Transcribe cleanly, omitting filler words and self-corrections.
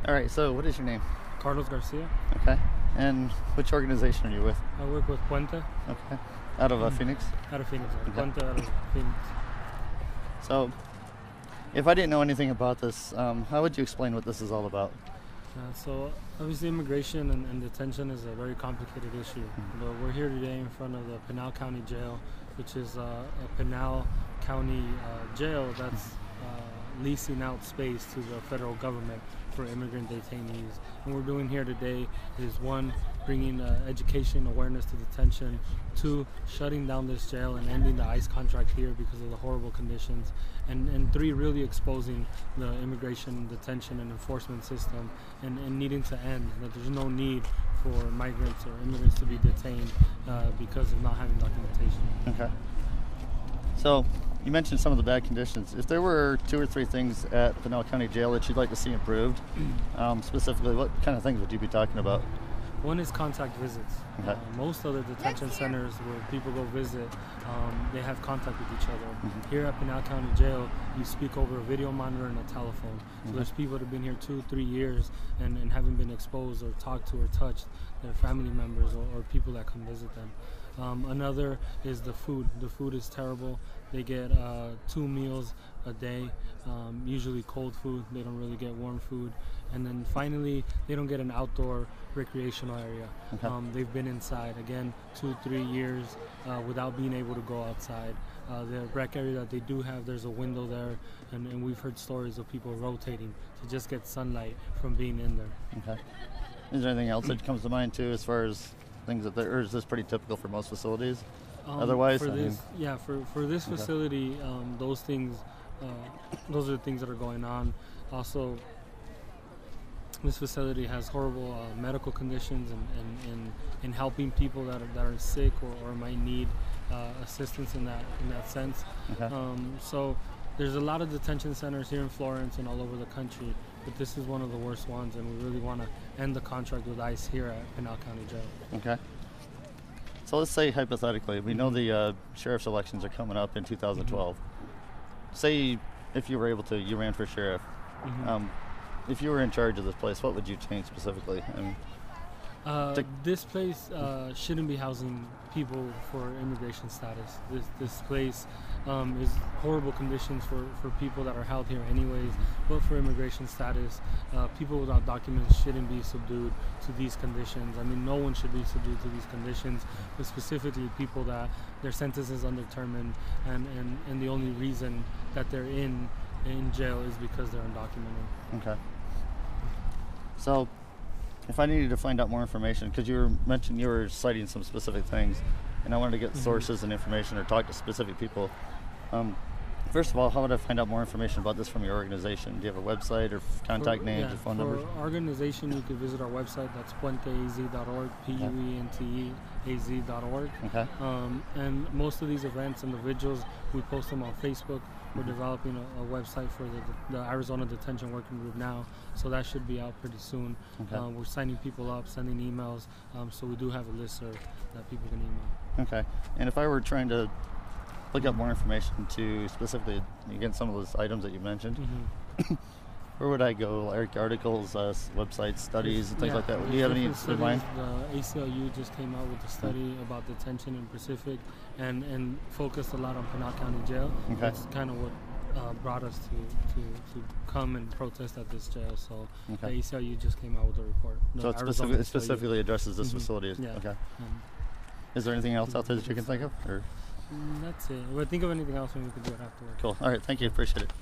All right, so what is your name? Carlos Garcia. Okay. And which organization are you with? I work with Puente. Okay. Out of Phoenix? Out of Phoenix. Okay. Puente out of Phoenix. So, if I didn't know anything about this, how would you explain what this is all about? So obviously immigration and detention is a very complicated issue. But we're here today in front of the Pinal County Jail, which is a Pinal County jail that's leasing out space to the federal government for immigrant detainees. And what we're doing here today is, one, bringing education awareness to detention, two, shutting down this jail and ending the ICE contract here because of the horrible conditions, and three, really exposing the immigration, detention, and enforcement system and needing to end, that there's no need for migrants or immigrants to be detained because of not having documentation. Okay. So, you mentioned some of the bad conditions. If there were 2 or 3 things at Pinal County Jail that you'd like to see improved, specifically, what kind of things would you be talking about? One is contact visits. Okay. Most other detention centers where people go visit, they have contact with each other. Here at Pinal County Jail, you speak over a video monitor and a telephone. So there's people that have been here 2-3 years and haven't been exposed or talked to or touched their family members or people that come visit them. Another is the food. The food is terrible. They get 2 meals a day, usually cold food. They don't really get warm food. And then finally, they don't get an outdoor recreational area. Okay. They've been inside, again, 2-3 years without being able to go outside. The rec area that they do have, there's a window there, and we've heard stories of people rotating to just get sunlight from being in there. Okay. Is there anything else that comes to mind, too, as far as things that there, or is this pretty typical for most facilities? Otherwise, for this facility, those things, those are the things that are going on. Also, this facility has horrible medical conditions and helping people that are sick or might need assistance in that sense. Okay. So there's a lot of detention centers here in Florence and all over the country, but this is one of the worst ones, and we really want to end the contract with ICE here at Pinal County Jail. Okay. So let's say hypothetically, we know the sheriff's elections are coming up in 2012. Say if you were able to, you ran for sheriff. If you were in charge of this place, what would you change specifically? This place shouldn't be housing people for immigration status. This place is horrible conditions for people that are held here anyways, but for immigration status, people without documents shouldn't be subdued to these conditions. I mean, no one should be subdued to these conditions, but specifically people that their sentence is undetermined and the only reason that they're in jail is because they're undocumented. Okay. So, if I needed to find out more information, because you mentioned you were citing some specific things, and I wanted to get sources and information or talk to specific people. First of all, how would I find out more information about this from your organization? Do you have a website or contact names or phone numbers? For our organization, you can visit our website. That's puenteaz.org, puenteaz.org. Okay. And most of these events and the vigils, we post them on Facebook. We're developing a website for the Arizona Detention Working Group now, so that should be out pretty soon. Okay. We're signing people up, sending emails, so we do have a listserv that people can email. Okay. And if I were trying to look up more information to specifically, again, some of those items that you mentioned, where would I go? Like articles, websites, studies, and things like that? Do you have any in mind? The ACLU just came out with a study about detention in Pacific and focused a lot on Pinal County Jail. Okay. That's kind of what brought us to come and protest at this jail. So the ACLU just came out with a report. So it specifically addresses this facility? Yeah. Okay. Is there anything else out there that you can think of? Or? That's it. If I think of anything else, we can do it afterwards. Cool. All right. Thank you. Appreciate it.